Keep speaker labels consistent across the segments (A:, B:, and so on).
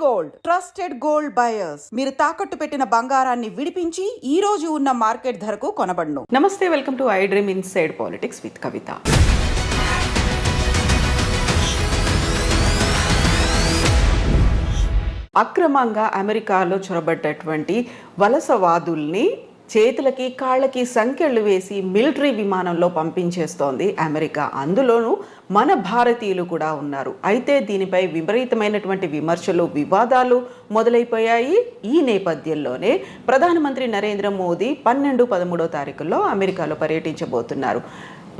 A: Gold trusted gold buyers. మీరు తాకట్టు పెట్టిన బంగారాన్ని విడిపించి ఈ రోజు ఉన్న మార్కెట్ ధరకు కొనబడును.
B: నమస్తే, welcome to I dream inside politics with Kavitha. అక్రమంగా అమెరికాలో చొరబడ్డటువంటి వలసవాదుల్ని చేతులకి కాళ్ళకి సంకెళ్ళు వేసి మిలిటరీ విమానంలో పంపించేస్తోంది అమెరికా. అందులోనూ మన భారతీయులు కూడా ఉన్నారు. అయితే దీనిపై విపరీతమైనటువంటి విమర్శలు, వివాదాలు మొదలైపోయాయి. ఈ నేపథ్యంలోనే ప్రధానమంత్రి నరేంద్ర మోదీ 12-13 తారీఖుల్లో అమెరికాలో పర్యటించబోతున్నారు.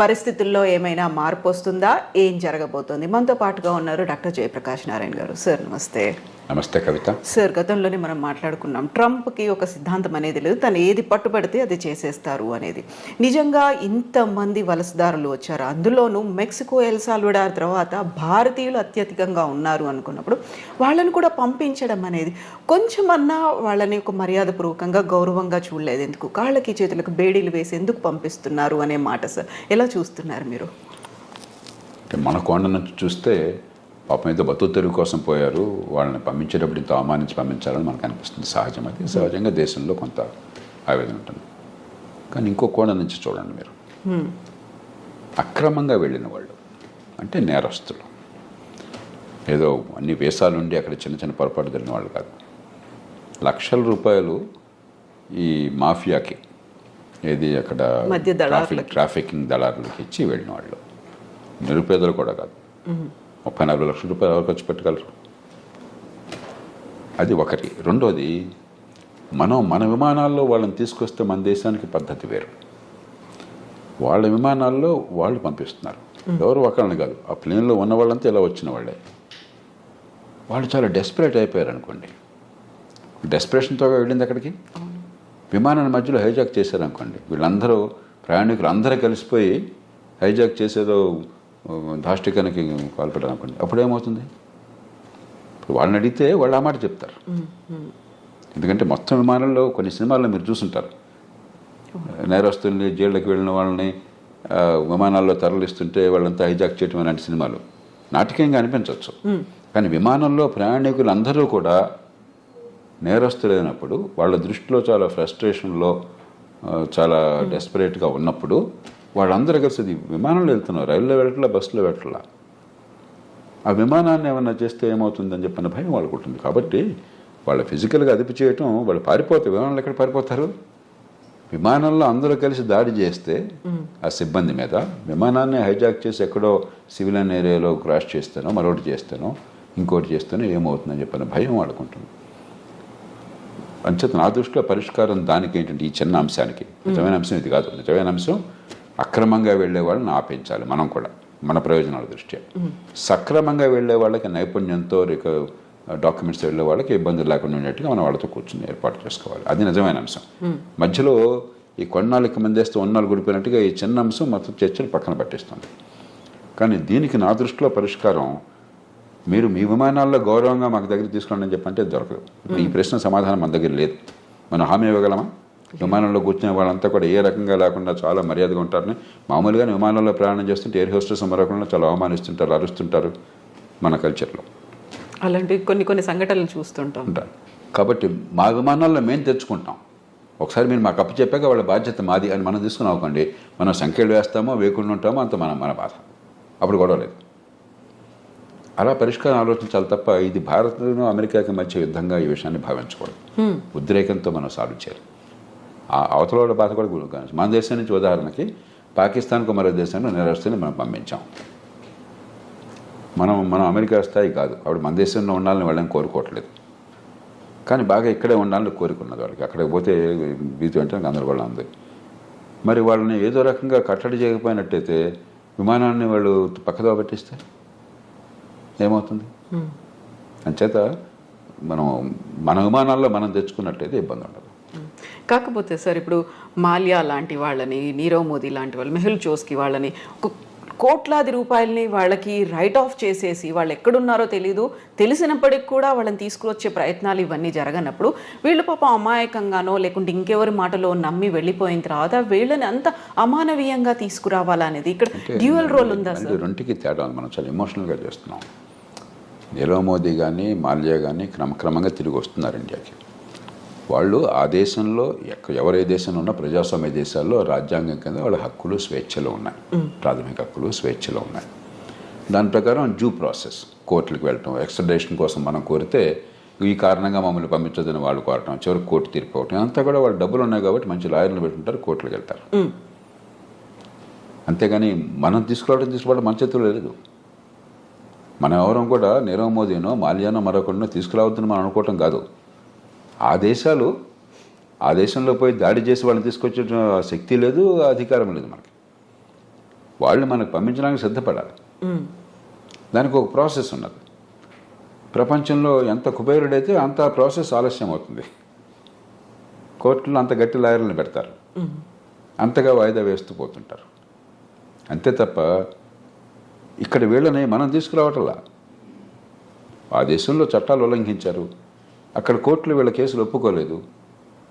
B: పరిస్థితుల్లో ఏమైనా మార్పు వస్తుందా? ఏం జరగబోతోంది? మనతో పాటుగా ఉన్నారు డాక్టర్ జయప్రకాష్ నారాయణ గారు. సార్ నమస్తే.
C: నమస్తే కవిత.
B: సార్, గతంలోనే మనం మాట్లాడుకున్నాం, ట్రంప్కి ఒక సిద్ధాంతం అనేది లేదు, తను ఏది పట్టుబడితే అది చేసేస్తారు అనేది. నిజంగా ఇంతమంది వలసదారులు వచ్చారు, అందులోనూ మెక్సికో, ఎల్ సాల్వడార్ తర్వాత భారతీయులు అత్యధికంగా ఉన్నారు అనుకున్నప్పుడు వాళ్ళని కూడా పంపించడం అనేది కొంచెమన్నా వాళ్ళని ఒక మర్యాదపూర్వకంగా గౌరవంగా చూడలేదు. ఎందుకు కాళ్ళకి చేతులకు బేడీలు వేసి ఎందుకు పంపిస్తున్నారు అనే మాట సార్ ఎలా చూస్తున్నారు మీరు?
C: మన కోణ నుంచి చూస్తే పాపం ఏదో బతుకు తెరువు కోసం పోయారు, వాళ్ళని పంపించేటప్పుడు ఇంత అవమానించి పంపించాలని మనకు అనిపిస్తుంది. సహజం, అది సహజంగా దేశంలో కొంత ఆవేదన ఉంటుంది. కానీ ఇంకో కోణం నుంచి చూడండి మీరు, అక్రమంగా వెళ్ళిన వాళ్ళు అంటే నేరస్తులు, ఏదో అన్ని వేసాలుండి అక్కడ చిన్న చిన్న పొరపాటు జరిగిన వాళ్ళు కాదు. లక్షల రూపాయలు ఈ మాఫియాకి, ఏది అక్కడ ట్రాఫికింగ్ దళారులకి ఇచ్చి వెళ్ళిన వాళ్ళు, నిరుపేదలు కూడా కాదు. 30-40 లక్షల రూపాయలు ఎవరు ఖర్చు పెట్టగలరు? అది ఒకటి. రెండోది, మన విమానాల్లో వాళ్ళని తీసుకొస్తే మన దేశానికి పద్ధతి వేరు. వాళ్ళ విమానాల్లో వాళ్ళు పంపిస్తున్నారు, ఎవరు ఒకళ్ళని కాదు. ఆ ప్లేన్లో ఉన్న వాళ్ళంతా ఇలా వచ్చిన వాళ్ళే. వాళ్ళు చాలా డెస్పరేట్ అయిపోయారు అనుకోండి. డెస్పరేషన్తో వెళ్ళింది అక్కడికి. విమానాన్ని మధ్యలో హైజాక్ చేశారనుకోండి, వీళ్ళందరూ ప్రయాణికులు అందరూ కలిసిపోయి హైజాక్ చేసేదో దాష్టికానికి పాల్పడారు అనుకోండి, అప్పుడు ఏమవుతుంది? ఇప్పుడు వాళ్ళని అడిగితే వాళ్ళు ఆ మాట చెప్తారు. ఎందుకంటే మొత్తం విమానంలో కొన్ని సినిమాల్లో మీరు చూసుంటారు, నేరస్తుల్ని జైళ్ళకి వెళ్ళిన వాళ్ళని విమానాల్లో తరలిస్తుంటే వాళ్ళంతా హైజాక్ చేయటం అలాంటి సినిమాలు నాటకీయంగా అనిపించవచ్చు. కానీ విమానంలో ప్రయాణికులు అందరూ కూడా నేరస్తులైనప్పుడు, వాళ్ళ దృష్టిలో చాలా ఫ్రస్ట్రేషన్లో, చాలా డెస్పరేట్గా ఉన్నప్పుడు వాళ్ళందరూ కలిసి విమానంలో వెళ్తున్నారు, రైల్లో వెళ్ళట్లా, బస్సులో వెళ్ళట్లా. ఆ విమానాన్ని ఏమన్నా చేస్తే ఏమవుతుందని చెప్పిన భయం వాళ్ళకు ఉంటుంది. కాబట్టి వాళ్ళ ఫిజికల్గా అదుపు చేయటం, వాళ్ళు పారిపోతారు. విమానంలో ఎక్కడ పారిపోతారు? విమానంలో అందరూ కలిసి దాడి చేస్తే ఆ సిబ్బంది మీద, విమానాన్ని హైజాక్ చేసి ఎక్కడో సివిలియన్ ఏరియాలో క్రాష్ చేస్తానో, మరొకటి చేస్తానో, ఇంకోటి చేస్తానో ఏమవుతుందని చెప్పిన భయం వాళ్ళకుంటుంది. అంచేత నా దృష్టిలో పరిష్కారం దానికి ఏంటంటే, ఈ చిన్న అంశానికి, నిజమైన అంశం ఇది కాదు. నిజమైన అంశం అక్రమంగా వెళ్ళే వాళ్ళని ఆపించాలి. మనం కూడా మన ప్రయోజనాల దృష్ట్యా. సక్రమంగా వెళ్ళే వాళ్ళకి నైపుణ్యంతో డాక్యుమెంట్స్ వెళ్ళే వాళ్ళకి ఇబ్బందులు లేకుండా ఉండేట్టుగా మనం వాళ్ళతో కూర్చొని ఏర్పాటు చేసుకోవాలి. అది నిజమైన అంశం. మధ్యలో ఈ కొన్నాళ్ళకి మందేస్తే ఉన్నాళ్ళు గుడిపోయినట్టుగా ఈ చిన్న అంశం మొత్తం చర్చలు పక్కన పట్టిస్తుంది. కానీ దీనికి నా దృష్టిలో పరిష్కారం, మీరు మీ విమానాల్లో గౌరవంగా మాకు దగ్గర తీసుకోండి అని చెప్పంటే దొరకదు. ఈ ప్రశ్న సమాధానం మన దగ్గర లేదు. మనం హామీ ఇవ్వగలమా? విమానంలో కూర్చునే వాళ్ళంతా కూడా ఏ రకంగా లేకుండా చాలా మర్యాదగా ఉంటారని. మామూలుగానే విమానంలో ప్రయాణం చేస్తుంటే ఎయిర్ హోస్టెస్ మరొకళ్ళు చాలా అవమానిస్తుంటారు, అరుస్తుంటారు మన కల్చర్లో.
B: అలాంటి కొన్ని సంఘటనలు చూస్తుంటాం.
C: కాబట్టి మా విమానాల్లో మేము తెచ్చుకుంటాం. ఒకసారి మీరు మాకు అప్పు చెప్పాక వాళ్ళ బాధ్యత మాది అని మనం తీసుకుని అవ్వకండి. మనం సంఖ్యలు వేస్తామో వేయకుండా ఉంటామో అంత మన బాధ. అప్పుడు గొడవ లేదు. అలా పరిష్కారం ఆలోచించాలి తప్ప ఇది భారత్ను అమెరికాకి మధ్య యుద్ధంగా ఈ విషయాన్ని భావించకూడదు. ఉద్రేకంతో మనం సాల్వ్ చేయాలి. ఆ అవతల బాధ కూడా గురించి. మన దేశం నుంచి ఉదాహరణకి పాకిస్తాన్కు మరో దేశాన్ని నేరస్తుని మనం పంపించాం. మనం అమెరికా స్థాయి కాదు. అప్పుడు మన దేశంలో ఉండాలని వాళ్ళని కోరుకోవట్లేదు. కానీ బాగా ఇక్కడే ఉండాలని కోరుకున్నది వాళ్ళకి. అక్కడికి పోతే భీతి అంటే గందరగోళం ఉంది. మరి వాళ్ళని ఏదో రకంగా కట్టడి చేయకపోయినట్టయితే విమానాన్ని వాళ్ళు పక్కదో పట్టిస్తే ఏమవుతుంది? అంచేత మన విమానాల్లో మనం తెచ్చుకున్నట్టయితే ఇబ్బంది ఉండదు.
B: కాకపోతే సార్, ఇప్పుడు మాల్యా లాంటి వాళ్ళని, నీరవ్ మోదీ లాంటి వాళ్ళు, మెహుల్ చోస్కి వాళ్ళని కోట్లాది రూపాయలని వాళ్ళకి రైట్ ఆఫ్ చేసేసి వాళ్ళు ఎక్కడున్నారో తెలిసినప్పటికి కూడా వాళ్ళని తీసుకువచ్చే ప్రయత్నాలు ఇవన్నీ జరగనప్పుడు వీళ్ళు పాపం అమాయకంగానో లేకుంటే ఇంకెవరి మాటలో నమ్మి వెళ్ళిపోయిన తర్వాత వీళ్ళని అంత అమానవీయంగా తీసుకురావాలనేది ఇక్కడ డ్యూయల్ రోల్ ఉందా సార్?
C: రెండుకి తేడా. మనం చాలా ఎమోషనల్గా చేస్తున్నాం. నీరవ్ మోదీ కానీ మాల్యా కానీ క్రమక్రమంగా తిరిగి వస్తున్నారు ఇండియాకి. వాళ్ళు ఆ దేశంలో ఎవరే దేశంలో ఉన్నా ప్రజాస్వామ్య దేశాల్లో రాజ్యాంగం కింద వాళ్ళ హక్కులు స్వేచ్ఛలు ఉన్నాయి, ప్రాథమిక హక్కులు స్వేచ్ఛలు ఉన్నాయి. దాని ప్రకారం డ్యూ ప్రాసెస్, కోర్టులకు వెళ్ళటం, ఎక్స్ట్రడిషన్ కోసం మనం కోరితే ఈ కారణంగా మమ్మల్ని పంపించదని వాళ్ళు కోరటం, చివరికి కోర్టు తీర్పు అవటం, అంతా కూడా వాళ్ళు డబ్బులు ఉన్నాయి కాబట్టి మంచి లాయర్లు పెట్టుకుంటారు, కోర్టులకు వెళ్తారు. అంతేగాని మనం తీసుకురావడం మన చేతుల్లో లేదు. మనం ఎవరం కూడా నీరవ్ మోదీనో మాల్యానో మరొకరినో తీసుకురావద్దని మనం అనుకోవటం కాదు. ఆ దేశంలో పోయి దాడి చేసి వాళ్ళని తీసుకొచ్చే శక్తి లేదు, అధికారం లేదు మనకి. వాళ్ళు మనకు పంపించడానికి సిద్ధపడాలి. దానికి ఒక ప్రాసెస్ ఉన్నది. ప్రపంచంలో ఎంత కుబేరుడైతే అంత ప్రాసెస్ ఆలస్యం అవుతుంది. కోర్టులో అంత గట్టి లాయర్లను పెడతారు, అంతగా వాయిదా వేస్తూ పోతుంటారు. అంతే తప్ప ఇక్కడ వీళ్ళని మనం తీసుకురావటంలా. ఆ దేశంలో చట్టాలు ఉల్లంఘించారు, అక్కడ కోర్టులు వీళ్ళ కేసులు ఒప్పుకోలేదు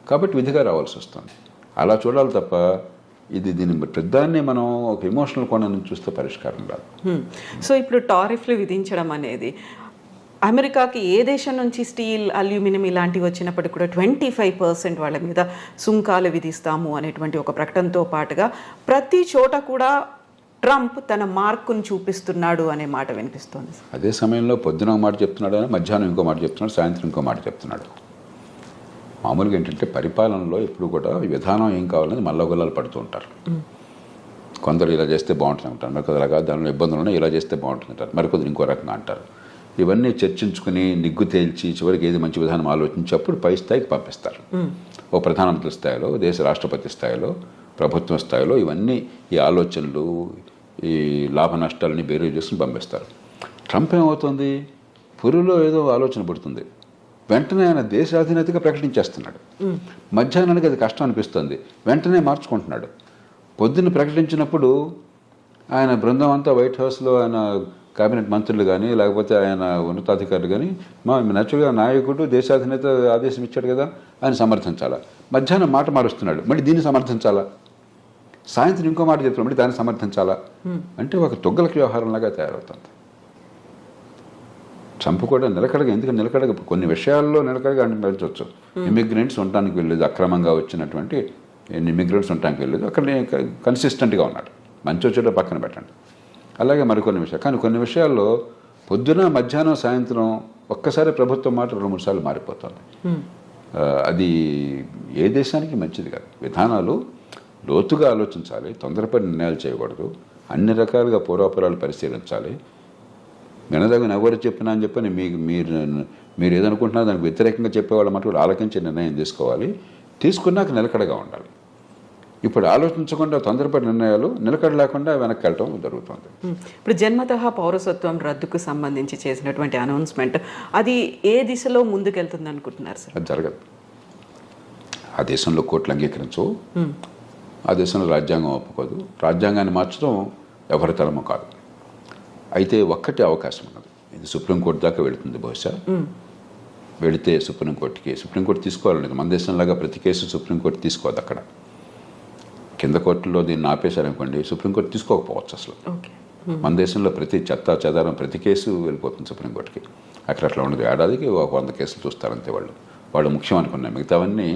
C: కాబట్టి విధిగా రావాల్సి వస్తుంది. అలా చూడాలి తప్ప దీని పెద్దాన్ని మనం ఒక ఎమోషనల్ కోణం నుంచి చూస్తే పరిష్కారం రాదు.
B: సో ఇప్పుడు టారిఫ్లు విధించడం అనేది అమెరికాకి ఏ దేశం నుంచి స్టీల్, అల్యూమినియం ఇలాంటివి వచ్చినప్పటికీ కూడా 25% వాళ్ళ మీద సుంకాలు విధిస్తాము అనేటువంటి ఒక ప్రకటనతో పాటుగా ప్రతి చోట కూడా ట్రంప్ తన మార్కును చూపిస్తున్నాడు అనే మాట వినిపిస్తుంది.
C: అదే సమయంలో పొద్దున ఒక మాట చెప్తున్నాడు, మధ్యాహ్నం ఇంకో మాట చెప్తున్నాడు, సాయంత్రం ఇంకో మాట చెప్తున్నాడు. మామూలుగా ఏంటంటే పరిపాలనలో ఎప్పుడు కూడా విధానం ఏం కావాలని మల్లగొల్లాలు పడుతూ ఉంటారు. కొందరు ఇలా చేస్తే బాగుంటుంది అంటారు, మరికొందరు అలాగా దానిలో ఇబ్బందులు ఉన్నాయి, ఇలా చేస్తే బాగుంటుంది అంటారు, మరికొందరు ఇంకో రకంగా అంటారు. ఇవన్నీ చర్చించుకుని నిగ్గు తేల్చి చివరికి ఏది మంచి విధానం ఆలోచించి అప్పుడు పై స్థాయికి పంపిస్తారు. ఓ ప్రధానమంత్రి స్థాయిలో, దేశ రాష్ట్రపతి స్థాయిలో, ప్రభుత్వం స్థాయిలో ఇవన్నీ ఈ ఆలోచనలు, ఈ లాభ నష్టాలని బేరీ చేసుకుని పంపిస్తారు. ట్రంప్ ఏమవుతుంది, పురిలో ఏదో ఆలోచన పడుతుంది, వెంటనే ఆయన దేశాధినేతగా ప్రకటించేస్తున్నాడు. మధ్యాహ్నానికి అది కష్టం అనిపిస్తుంది, వెంటనే మార్చుకుంటున్నాడు. పొద్దున్న ప్రకటించినప్పుడు ఆయన బృందం అంతా వైట్ హౌస్లో ఆయన కేబినెట్ మంత్రులు కానీ లేకపోతే ఆయన ఉన్నతాధికారులు కానీ నేచురల్గా నాయకుడు దేశాధినేత ఆదేశం ఇచ్చాడు కదా ఆయన సమర్థించాలా. మధ్యాహ్నం మాట మారుస్తున్నాడు, మళ్ళీ దీన్ని సమర్థించాలా. సాయంత్రం ఇంకో మాట చెప్తున్నాడు, మళ్ళీ దాన్ని సమర్థించాలా. అంటే ఒక తొగ్గలకి వ్యవహారంలాగా తయారవుతుంది. ట్రంప్ కూడా నిలకడగా, ఎందుకంటే నిలకడగా కొన్ని విషయాల్లో నిలకడగా అనిపించవచ్చు. ఇమిగ్రెంట్స్ ఉండటానికి వెళ్ళలేదు, అక్రమంగా వచ్చినటువంటి ఇమిగ్రెంట్స్ ఉండటానికి వెళ్ళలేదు, అక్కడ కన్సిస్టెంట్గా ఉన్నాడు. మంచి చెడు పక్కన పెట్టండి. అలాగే మరికొన్ని విషయాలు, కానీ కొన్ని విషయాల్లో పొద్దున మధ్యాహ్నం సాయంత్రం ఒక్కసారి ప్రభుత్వం మాట 2-3 సార్లు మారిపోతుంది. అది ఏ దేశానికి మంచిది కాదు. విధానాలు లోతుగా ఆలోచించాలి, తొందరపడి నిర్ణయాలు చేయకూడదు, అన్ని రకాలుగా పూర్వాపరాలు పరిశీలించాలి. వినదగిన ఎవరు చెప్పినా అని చెప్పని మీరు ఏదనుకుంటున్నా దానికి వ్యతిరేకంగా చెప్పేవాళ్ళ మటుకు ఆలోచించే నిర్ణయం తీసుకోవాలి. తీసుకున్నాక నిలకడగా ఉండాలి. ఇప్పుడు ఆలోచించకుండా తొందరపడి నిర్ణయాలు, నిలకడ లేకుండా వెనక్కి వెళ్ళటం జరుగుతుంది.
B: ఇప్పుడు జన్మతః పౌరసత్వం రద్దుకు సంబంధించి చేసినటువంటి అనౌన్స్మెంట్ అది ఏ దిశలో ముందుకెళ్తుంది అనుకుంటున్నారు సార్?
C: అది జరగదు. ఆ దేశంలో కోర్టులు అంగీకరించవు, ఆ దేశంలో రాజ్యాంగం ఒప్పుకోదు. రాజ్యాంగాన్ని మార్చడం ఎవరి తరమో కాదు. అయితే ఒక్కటే అవకాశం ఉన్నది, ఇది సుప్రీంకోర్టు దాకా వెళుతుంది. బహుశా వెళితే సుప్రీంకోర్టు తీసుకోవాలనేది. మన దేశంలాగా ప్రతి కేసు సుప్రీంకోర్టు తీసుకోవద్దు. అక్కడ కింద కోర్టులో దీన్ని ఆపేశారనుకోండి, సుప్రీంకోర్టు తీసుకోకపోవచ్చు అసలు. మన దేశంలో ప్రతి చెత్త చెదారం ప్రతి కేసు వెళ్ళిపోతుంది సుప్రీంకోర్టుకి. అక్కడ అట్లా ఉండదు. ఏడాదికి 100 కేసులు చూస్తారంతే. వాళ్ళు ముఖ్యం అనుకున్నాయి, మిగతావన్నీ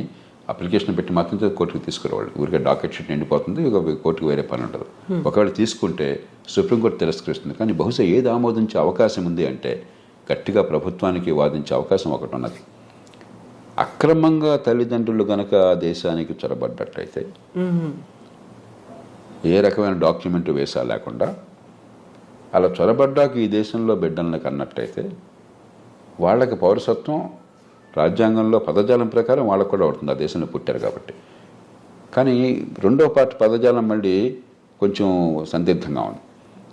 C: అప్లికేషన్ పెట్టి మాత్రం కోర్టుకు తీసుకురావాలి. ఊరికే డాకెట్ షీట్ నిండిపోతుంది, కోర్టుకు వేరే పని ఉండదు. ఒకవేళ తీసుకుంటే సుప్రీంకోర్టు తిరస్కరిస్తుంది. కానీ బహుశా ఏది ఆమోదించే అవకాశం ఉంది అంటే గట్టిగా ప్రభుత్వానికి వాదించే అవకాశం ఒకటి ఉన్నది. అక్రమంగా తల్లిదండ్రులు గనక దేశానికి చొరబడ్డట్లయితే, ఏ రకమైన డాక్యుమెంట్ వేసా లేకుండా అలా చొరబడ్డాక ఈ దేశంలో బిడ్డలను కన్నట్టయితే వాళ్ళకి పౌరసత్వం రాజ్యాంగంలో పదజాలం ప్రకారం వాళ్ళకు కూడా అవుతుంది, ఆ దేశంలో పుట్టారు కాబట్టి. కానీ రెండో పార్ట్ పదజాలం మళ్ళీ కొంచెం సందిగ్ధంగా ఉంది.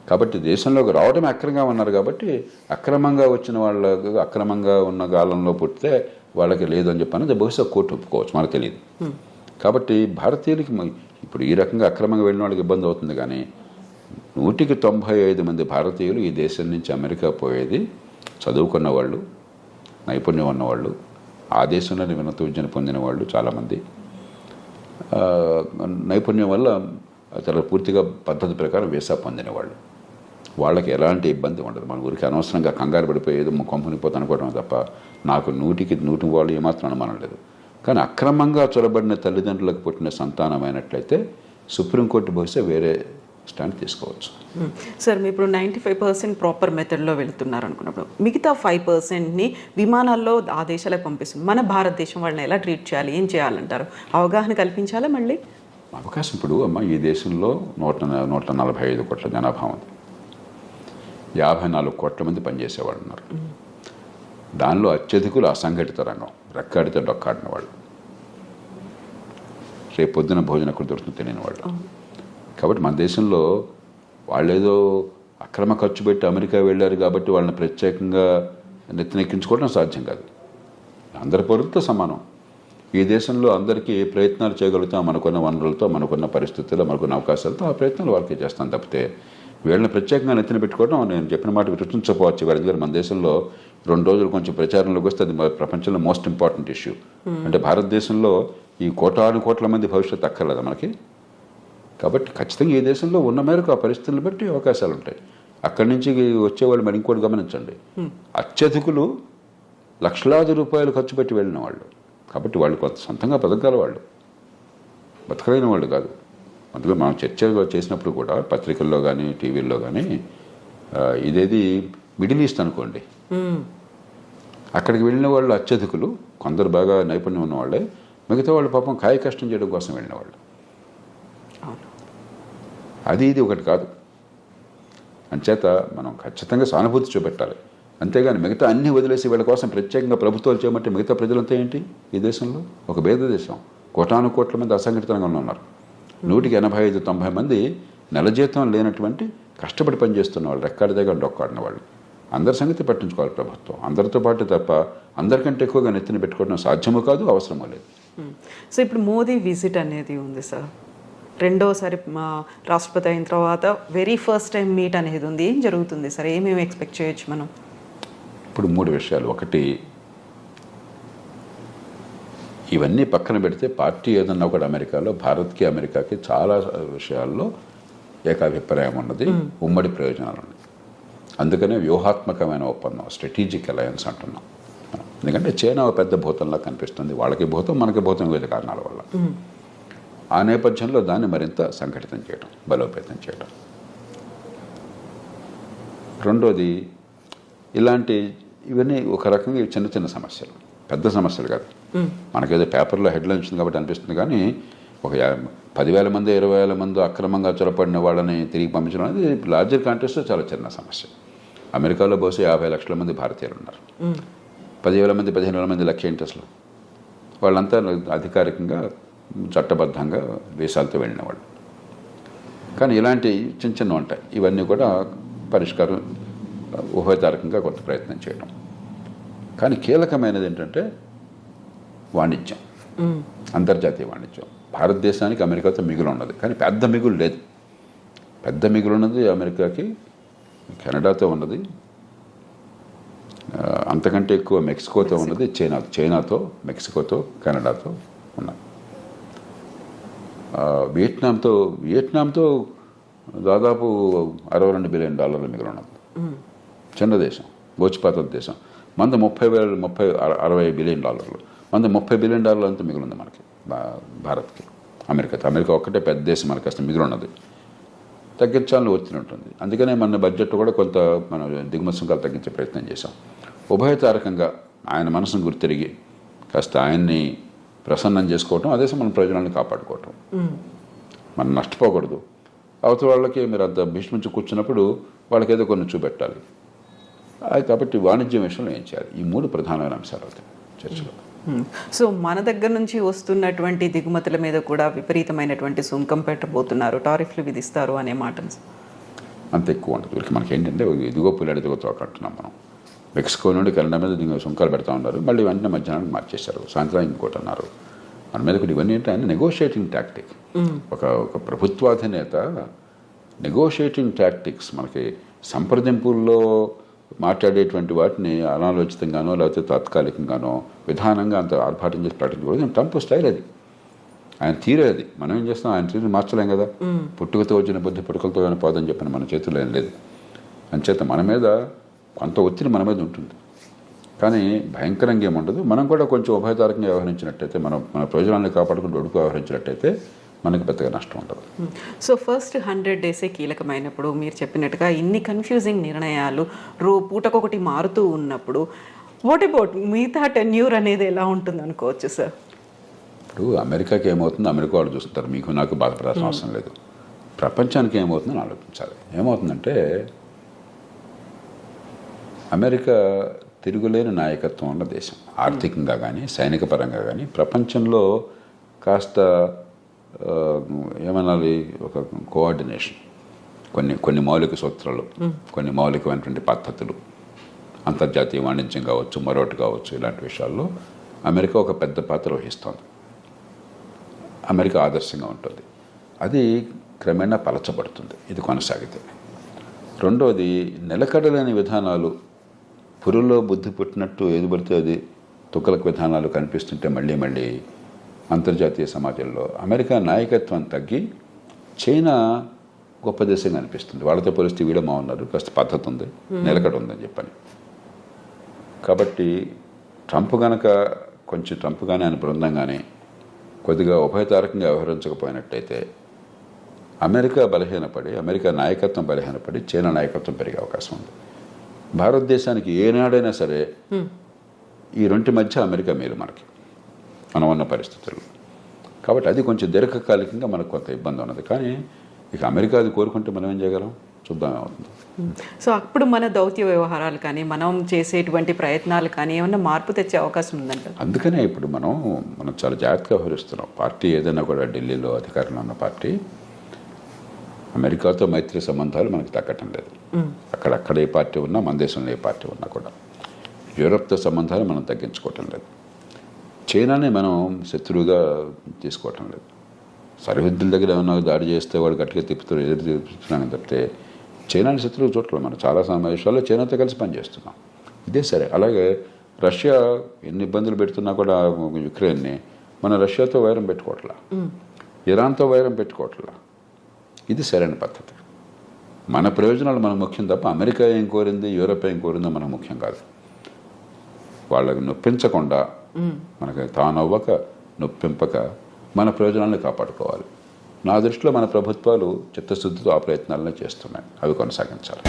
C: కాబట్టి దేశంలోకి రావడమే అక్రమంగా ఉన్నారు కాబట్టి అక్రమంగా వచ్చిన వాళ్ళకు, అక్రమంగా ఉన్న కాలంలో పుట్టితే వాళ్ళకి లేదు అని చెప్పాను బహుశా కోర్టు ఒప్పుకోవచ్చు, మనకు తెలియదు. కాబట్టి భారతీయులకి ఇప్పుడు ఈ రకంగా అక్రమంగా వెళ్ళిన వాళ్ళకి ఇబ్బంది అవుతుంది. కానీ 195 మంది భారతీయులు ఈ దేశం నుంచి అమెరికా పోయేది చదువుకున్న వాళ్ళు, నైపుణ్యం ఉన్నవాళ్ళు, ఆ దేశంలోనే ఉన్నత విద్యను పొందిన వాళ్ళు చాలామంది, నైపుణ్యం వల్ల చాలా పూర్తిగా పద్ధతి ప్రకారం వీసా పొందిన వాళ్ళు. వాళ్ళకి ఎలాంటి ఇబ్బంది ఉండదు. మన ఊరికి అనవసరంగా కంగారు పడిపోయి ఏదో కొంపనిపోతే అనుకోవడం తప్ప నాకు 100కి వాళ్ళు ఏమాత్రం అనుమానం లేదు. కానీ అక్రమంగా చొరబడిన తల్లిదండ్రులకు పుట్టిన సంతానమైనట్లయితే సుప్రీంకోర్టు బహుశా వేరే స్టాండ్ తీసుకోవచ్చు.
B: సార్ మీ ఇప్పుడు 95% ప్రాపర్ మెథడ్లో వెళుతున్నారు అనుకున్నప్పుడు మిగతా 5%ని విమానాల్లో ఆ దేశాలకు పంపిస్తుంది. మన భారతదేశం వాళ్ళని ఎలా ట్రీట్ చేయాలి, ఏం చేయాలంటారు? అవగాహన కల్పించాలా మళ్ళీ?
C: అవకాశం ఇప్పుడు అమ్మ ఈ దేశంలో 145 కోట్ల జనాభా ఉంది. 54 కోట్ల మంది పనిచేసేవాళ్ళు ఉన్నారు. దానిలో అత్యధికులు అసంఘటిత రంగం, రెక్కాడితే డొక్కాడిన వాళ్ళు, రేపు పొద్దున భోజనం ఎక్కడ దొరుకుతుంది తెలియని వాళ్ళు. కాబట్టి మన దేశంలో వాళ్ళేదో అక్రమ ఖర్చు పెట్టి అమెరికా వెళ్ళారు కాబట్టి వాళ్ళని ప్రత్యేకంగా నెత్తినెక్కించుకోవడం సాధ్యం కాదు. అందరి పౌరులతో సమానం. ఈ దేశంలో అందరికీ ఏ ప్రయత్నాలు చేయగలుగుతాం మనకున్న వనరులతో, మనకున్న పరిస్థితుల్లో, మనకున్న అవకాశాలతో ఆ ప్రయత్నాలు వాళ్ళకి చేస్తాం తప్పితే వీళ్ళని ప్రత్యేకంగా నెత్తిన పెట్టుకోవడం నేను చెప్పిన మాట విరుచించకపోవచ్చు. ఎందుకంటే మన దేశంలో 2 రోజులు కొంచెం ప్రచారంలోకి వస్తే అది ప్రపంచంలో మోస్ట్ ఇంపార్టెంట్ ఇష్యూ. అంటే భారతదేశంలో ఈ కోట్ల మంది భవిష్యత్తు అక్కర్లేదా మనకి? కాబట్టి ఖచ్చితంగా ఈ దేశంలో ఉన్న మేరకు ఆ పరిస్థితులను బట్టి అవకాశాలు ఉంటాయి. అక్కడి నుంచి వచ్చేవాళ్ళు మరి ఇంకోటి గమనించండి, అత్యధికులు లక్షలాది రూపాయలు ఖర్చు పెట్టి వెళ్ళిన వాళ్ళు. కాబట్టి వాళ్ళు కొంత సొంతంగా బతకగల వాళ్ళు, బతకలేని వాళ్ళు కాదు. అందులో మనం చర్చ చేసినప్పుడు కూడా పత్రికల్లో కానీ టీవీల్లో కానీ ఇదేది మిడిల్ ఈస్ట్ అనుకోండి, అక్కడికి వెళ్ళిన వాళ్ళు అత్యధికులు, కొందరు బాగా నైపుణ్యం ఉన్నవాళ్ళే, మిగతా వాళ్ళు పాపం కాయ కష్టం చేయడం కోసం వెళ్ళిన వాళ్ళు. అది ఇది ఒకటి కాదు. అంచేత మనం ఖచ్చితంగా సానుభూతి చూపెట్టాలి. అంతేగాని మిగతా అన్ని వదిలేసి వీళ్ళ కోసం ప్రత్యేకంగా ప్రభుత్వాలు చేయమంటే మిగతా ప్రజలంతా ఏంటి? ఈ దేశంలో ఒక భేద దేశం, కోట్ల మంది అసంఘటితంగా ఉన్నారు. 185-90 మంది నెల జీతం లేనటువంటి కష్టపడి పనిచేస్తున్న వాళ్ళు, రెక్కాడి దగ్గర డొక్కాడిన వాళ్ళు. అందరి సంగతి పట్టించుకోవాలి ప్రభుత్వం. అందరితో పాటు తప్ప అందరికంటే ఎక్కువగా నెత్తిన పెట్టుకోవడం సాధ్యమూ కాదు, అవసరమూ లేదు.
B: సో ఇప్పుడు మోదీ విజిట్ అనేది ఉంది సార్, రెండోసారి మా రాష్ట్రపతి అయిన తర్వాత వెరీ ఫస్ట్ టైం మీట్ అనేది ఉంది. ఏం జరుగుతుంది సార్? ఏమేమి ఎక్స్పెక్ట్ చేయొచ్చు మనం?
C: ఇప్పుడు 3 విషయాలు. ఒకటి, ఇవన్నీ పక్కన పెడితే పార్టీ ఏదన్నా ఒకటి అమెరికాలో భారత్కి అమెరికాకి చాలా విషయాల్లో ఏకాభిప్రాయం ఉన్నది, ఉమ్మడి ప్రయోజనాలు ఉన్నాయి. అందుకనే వ్యూహాత్మకమైన ఒప్పందం, స్ట్రాటజిక్ అలయన్స్ అంటున్నాం. ఎందుకంటే చైనా ఒక పెద్ద భూతంలా కనిపిస్తుంది, వాళ్ళకి భూతం మనకి భూతం, వివిధ కారణాల వల్ల. ఆ నేపథ్యంలో దాన్ని మరింత సంఘటితం చేయడం, బలోపేతం చేయడం. రెండోది, ఇవన్నీ ఒక రకంగా చిన్న చిన్న సమస్యలు, పెద్ద సమస్యలు కాదు. మనకేదో పేపర్లో హెడ్లైన్ వచ్చింది కాబట్టి అనిపిస్తుంది, కానీ ఒక 10,000 మంది 20,000 మంది అక్రమంగా చొరపడిన వాళ్ళని తిరిగి పంపించడం అనేది లార్జర్ కాంటెక్స్ట్లో చాలా చిన్న సమస్య. అమెరికాలో బహుశా 50 లక్షల మంది భారతీయులు ఉన్నారు. 10,000 మంది 15,000 మంది లక్ష ఏంటి అసలు? వాళ్ళంతా అధికారికంగా చట్టబద్ధంగా దేశాలతో వెళ్ళిన వాళ్ళు. కానీ ఇలాంటి చిన్న చిన్న ఉంటాయి. ఇవన్నీ కూడా పరిష్కారం ఉభయతారకంగా కొంత ప్రయత్నం చేయడం. కానీ కీలకమైనది ఏంటంటే వాణిజ్యం, అంతర్జాతీయ వాణిజ్యం. భారతదేశానికి అమెరికాతో మిగులు ఉన్నది, కానీ పెద్ద మిగులు లేదు. పెద్ద మిగులు ఉన్నది అమెరికాకి కెనడాతో ఉన్నది, అంతకంటే ఎక్కువ మెక్సికోతో ఉన్నది, చైనాతో, మెక్సికోతో, కెనడాతో ఉన్నది. వియట్నాంతో దాదాపు $62 బిలియన్ మిగులు ఉన్నది. చిన్న దేశం, గోచిపాత దేశం. మంది 60 బిలియన్ డాలర్లు, మంది $30 బిలియన్ అంతా మిగులుంది మనకి, భారత్కి. అమెరికా ఒక్కటే పెద్ద దేశం, మనకి అసలు మిగులు ఉన్నది. తగ్గించాలని ఒత్తిడి ఉంటుంది. అందుకనే మన బడ్జెట్ కూడా కొంత మనం దిగుమతి సుంకాలు తగ్గించే ప్రయత్నం చేశాం. ఉభయతారకంగా ఆయన మనసును గుర్తిరిగి కాస్త ఆయన్ని ప్రసన్నం చేసుకోవటం, అదే మన ప్రయోజనాలను కాపాడుకోవటం. మనం నష్టపోకూడదు. అవతల వాళ్ళకి మీరు అంత భీష్మించి కూర్చున్నప్పుడు వాళ్ళకి ఏదో కొన్ని చూపెట్టాలి. కాబట్టి వాణిజ్యం విషయంలో ఏం చేయాలి? ఈ 3 ప్రధానమైన అంశాలు అవుతాయి చర్చలో.
B: సో మన దగ్గర నుంచి వస్తున్నటువంటి దిగుమతుల మీద కూడా విపరీతమైనటువంటి సుంకం పెట్టబోతున్నారు, టారిఫ్లు విధిస్తారు అనే మాట
C: అంత ఎక్కువ ఉంటుంది. వీళ్ళకి మనకి ఏంటంటే ఇదిగో పుల్లాడి ఇదిగో తోక అంటున్నాం మనం. మెక్సికో నుండి కెనడా మీద సుంకాలు పెడతా ఉన్నారు, మళ్ళీ వెంటనే మధ్యాహ్నానికి మార్చేశారు, సాయంత్రం ఇంకోటి అన్నారు. మన మీద కూడా ఇవన్నీ ఏంటంటే నెగోషియేటింగ్ టాక్టిక్. ఒక ప్రభుత్వాధినేత నెగోషియేటింగ్ టాక్టిక్స్, మనకి సంప్రదింపుల్లో మాట్లాడేటువంటి వాటిని అనాలోచితంగానో లేకపోతే తాత్కాలికంగానో విధానంగా అంత ఆర్భాటం చేసి ప్రకటించకూడదు. ట్రంప్ స్టైల్ అది, ఆయన తీరే అది. మనం ఏం చేస్తాం? ఆయన తీరు మార్చలేం కదా. పుట్టుకతో వచ్చిన బుద్ధి పుట్టుకలతో పోదని చెప్పిన మన చేతుల్లో ఏం లేదు. అంచేత మన మీద కొంత ఒత్తిడి మన మీద ఉంటుంది, కానీ భయంకరంగా ఏముండదు. మనం కూడా కొంచెం ఉభయతారకంగా వ్యవహరించినట్టయితే, మన ప్రయోజనాన్ని కాపాడుకుంటూ ఒడుకు వ్యవహరించినట్టయితే మనకి పెద్దగా నష్టం ఉండదు.
B: సో ఫస్ట్ 100 డేసే కీలకమైనప్పుడు మీరు చెప్పినట్టుగా ఇన్ని కన్ఫ్యూజింగ్ నిర్ణయాలు పూటకొకటి మారుతూ ఉన్నప్పుడు వాట్ అబౌట్ మిగతా టెన్యూర్ అనేది ఎలా ఉంటుంది అనుకోవచ్చు సార్?
C: ఇప్పుడు అమెరికాకి ఏమవుతుందో అమెరికా వాళ్ళు చూస్తుంటారు, మీకు నాకు బాధపడాల్సిన అవసరం లేదు. ప్రపంచానికి ఏమవుతుందని ఆలోచించాలి. ఏమవుతుందంటే అమెరికా తిరుగులేని నాయకత్వం ఉన్న దేశం, ఆర్థికంగా కానీ సైనిక పరంగా కానీ ప్రపంచంలో కాస్త ఏమనాలి, ఒక కోఆర్డినేషన్, కొన్ని మౌలిక సూత్రాలు, కొన్ని మౌలికమైనటువంటి పద్ధతులు, అంతర్జాతీయ వాణిజ్యం కావచ్చు, మరొకటి కావచ్చు, ఇలాంటి విషయాల్లో అమెరికా ఒక పెద్ద పాత్ర వహిస్తోంది. అమెరికా ఆదర్శంగా ఉంటుంది. అది క్రమేణా పలచబడుతుంది ఇది కొనసాగితే. రెండవది, నిలకడలేని విధానాలు, పురుల్లో బుద్ధి పుట్టినట్టు ఏది పడితే అది తుక్కలకు విధానాలు కనిపిస్తుంటే మళ్ళీ మళ్ళీ అంతర్జాతీయ సమాజంలో అమెరికా నాయకత్వం తగ్గి చైనా గొప్ప దేశంగా అనిపిస్తుంది. వాళ్ళతో పోలిస్తే వీళ్ళు ఉన్నారు, కాస్త పద్ధతి ఉంది, నిలకడ ఉందని చెప్పని. కాబట్టి ట్రంప్ కానీ ఆయన బృందం కానీ కొద్దిగా ఉభయతారకంగా వ్యవహరించకపోయినట్టయితే అమెరికా బలహీనపడి, అమెరికా నాయకత్వం బలహీనపడి చైనా నాయకత్వం పెరిగే అవకాశం ఉంది. భారతదేశానికి ఏనాడైనా సరే ఈ రెంటి మధ్య అమెరికా మేలు మనకి, మనం ఉన్న పరిస్థితుల్లో. కాబట్టి అది కొంచెం దీర్ఘకాలికంగా మనకు కొంత ఇబ్బంది ఉన్నది. కానీ ఇక అమెరికా అది కోరుకుంటే మనం ఏం చేయగలం, చూద్దాం ఏమవుతుంది.
B: సో అప్పుడు మన దౌత్య వ్యవహారాలు కానీ మనం చేసేటువంటి ప్రయత్నాలు కానీ ఏమన్నా మార్పు తెచ్చే అవకాశం ఉందంట.
C: అందుకనే ఇప్పుడు మనం చాలా జాగ్రత్తగా వ్యవహరిస్తున్నాం. పార్టీ ఏదైనా కూడా ఢిల్లీలో అధికారంలో ఉన్న పార్టీ అమెరికాతో మైత్రి సంబంధాలు మనకు తగ్గటం లేదు. అక్కడ ఏ పార్టీ ఉన్నా, మన దేశంలో ఏ పార్టీ ఉన్నా కూడా యూరప్తో సంబంధాలు మనం తగ్గించుకోవటం లేదు. చైనాని మనం శత్రువుగా తీసుకోవటం లేదు. సరిహద్దుల దగ్గర ఏమన్నా దాడి చేస్తే వాడు గట్టిగా ఎదురు తిప్పుతున్నాం తప్పితే చైనాని శత్రువు చూడలేదు. మనం చాలా సమావేశాల్లో చైనాతో కలిసి పనిచేస్తున్నాం. ఇదే సరే. అలాగే రష్యా ఎన్ని ఇబ్బందులు పెడుతున్నా కూడా యుక్రెయిన్ని మన రష్యాతో వైరం పెట్టుకోవట్లా, ఇరాన్తో వైరం పెట్టుకోవట్లా. ఇది సరైన పద్ధతి. మన ప్రయోజనాలు మనకు ముఖ్యం తప్ప అమెరికా ఏం కోరింది, యూరోప్ ఏం కోరిందో మనకు ముఖ్యం కాదు. వాళ్ళకి నొప్పించకుండా, మనకి తానవ్వక నొప్పింపక మన ప్రయోజనాలను కాపాడుకోవాలి. నా దృష్టిలో మన ప్రభుత్వాలు చిత్తశుద్ధితో ఆ ప్రయత్నాలను చేస్తున్నాయి. అవి కొనసాగించాలి.